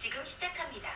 지금 시작합니다.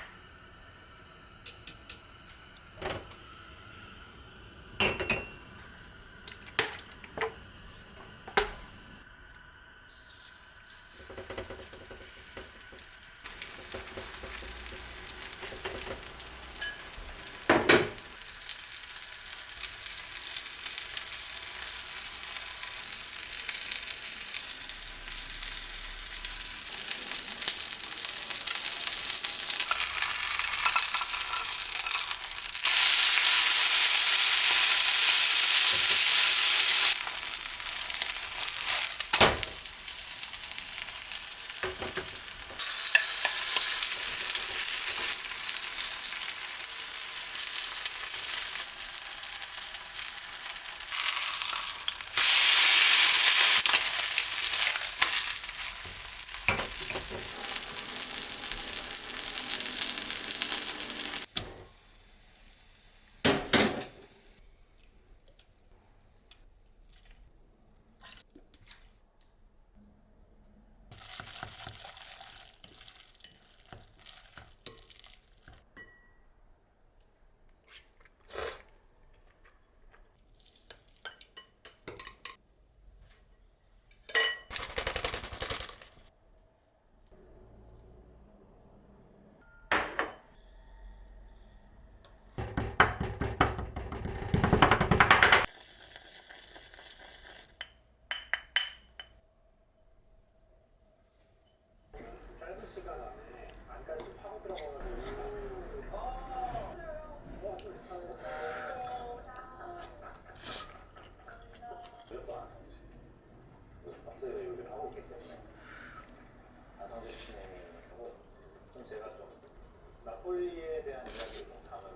나폴리에 대한 이야기를 좀 담은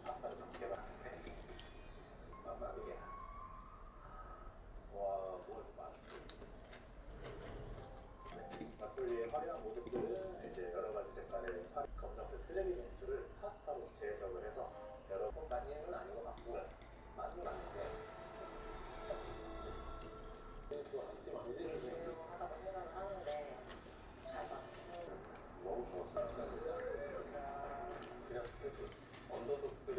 파스타를 좀 개발했는데 이게 와 뭐가 좀 많아. 나폴리의 화려한 모습들은 이제 여러 가지 색깔의 검정색 슬래비 멘트를 파스타로 재해석을 해서 여러 번까지는 아닌 것 같고 맛은 맞는데 또 하다고 생각을 하는데 잘 맞아. 너무 좋았어. 그냥 언더독들의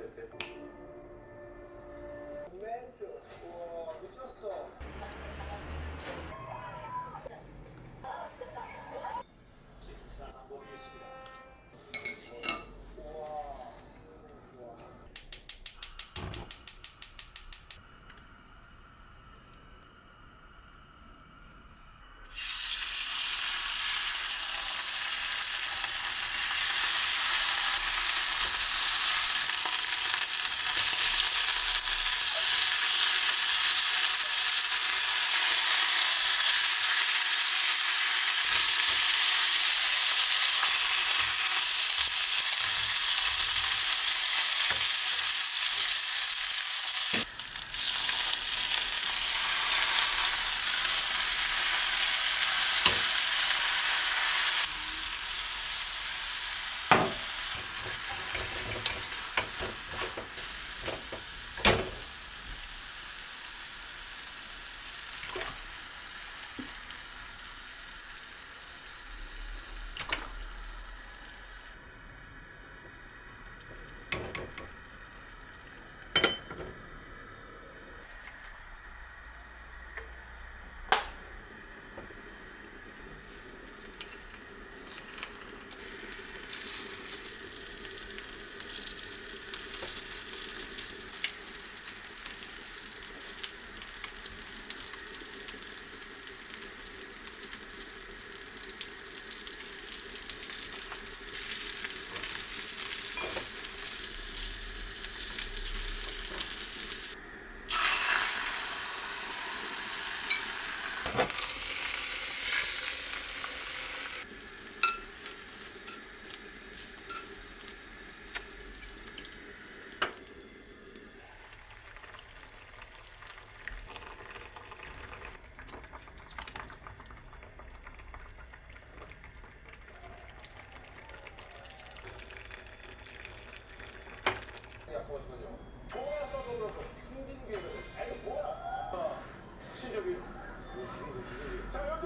멘트 우와 미쳤어. 진짜 한번 있습니다. 우와 우와. 게임은 에이 뭐야? 신적인. 자 요즘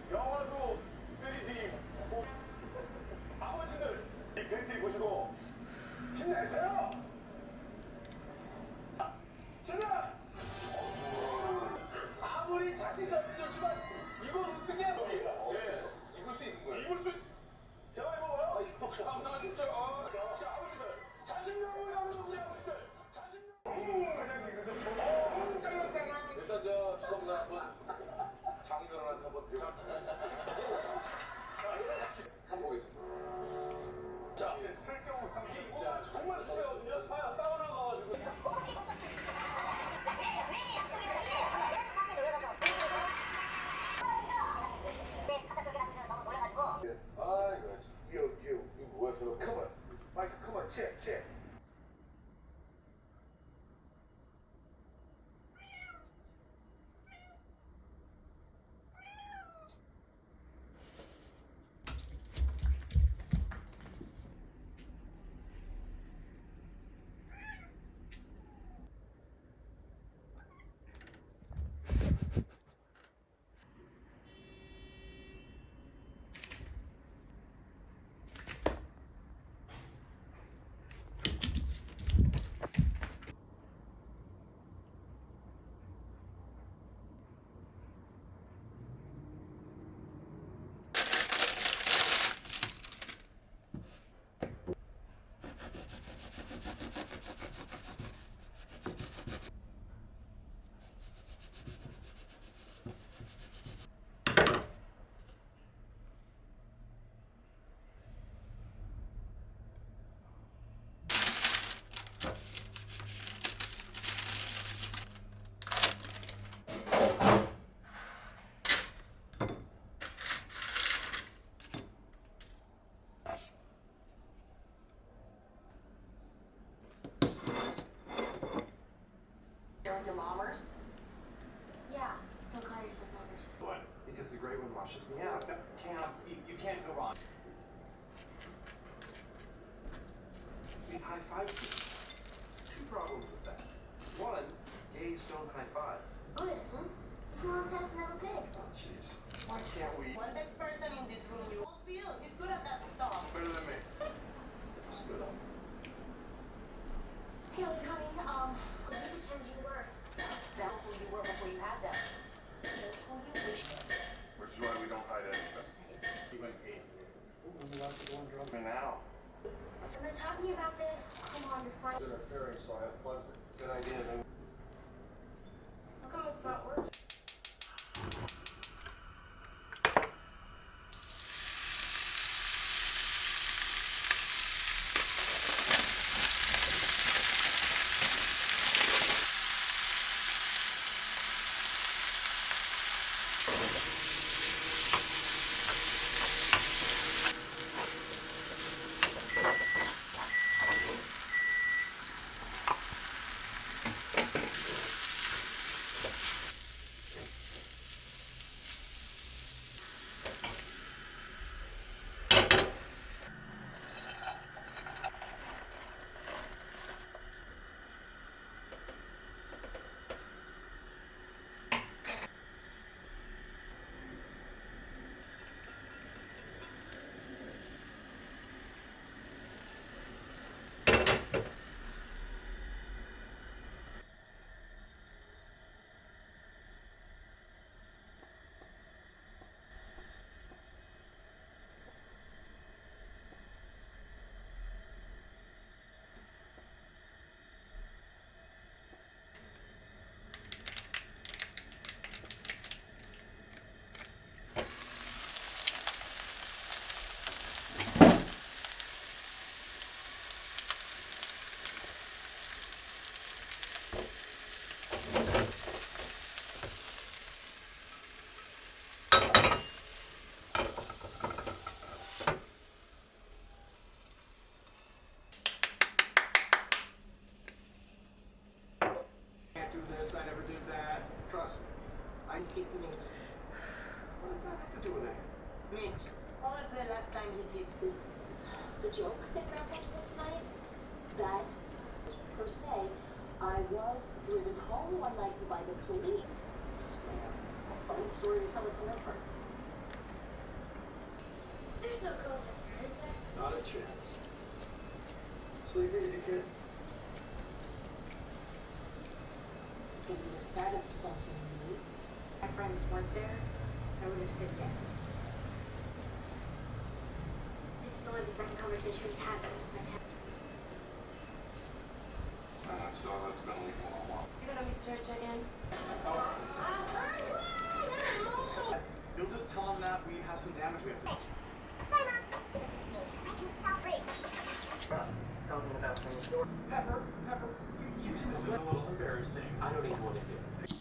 영화도 3D. 아버지들 이 팬티 보시고 힘내세요. 진아. 아무리 자신감이 좋지만 이걸 어떻게 예, 입을 수 있는 거예요. 입을 수. 제가 입어봐요. 나 진짜. 자 아버지들 자신감을 가는 우리 아버지들 자신감. 가장 이거 좀 보세요. 일단 저 주성가 한번 장인어른한테 한번 드려. 한번 보겠습니다. 자, 설경우 당신 정말 수고하거든요. 사우나 가가지고. 아이고, 이거 뭐야 저거? 컴온, 마이크 컴온, 체. With your mommers? Yeah, don't call yourself mommers. What? Because the gray one washes me out. You can't go wrong. We high five people. Two problems with that. One, gays don't high five. Oh, listen. Small intestine of a pig. Oh, jeez. Why can't we? One dead person in this room, you won't feel. He's good at that stuff. Better than me. Spit on. Haley, honey, let me pretend you were. That's who you were before you had them. That's who you wish. Which is why we don't hide anything. 이번 케이스. And now. I'm not talking about this. Come on, you're fine. Interfering, so I have one good idea. How come it's not working? Kiss Mitch. What does that have to do with it? Mitch, when was the last time you kissed you? The joke that Grandpa told tonight, that per se, I was driven home one night by the police. Swear, a funny story to tell at dinner parties. There's no ghost in there, is there? Not a chance. Sleep easy, kid. Can be the start of something new. My friends weren't there, I would have said yes. This is only the second conversation we've had that's been had. So that's been legal a while. You're gonna miss church again? You'll just tell them that we have some damage we have to. Sorry, Mom. Listen to me. I can stop break. Tell them about things. Pepper, this is a little embarrassing. I don't even want to hear it.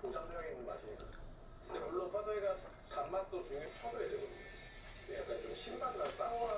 고장되어 있는 맛이니까. 근데 물론 파도이가 단맛도 중요해 쳐줘야 되거든요. 약간 좀 신맛나 쌍화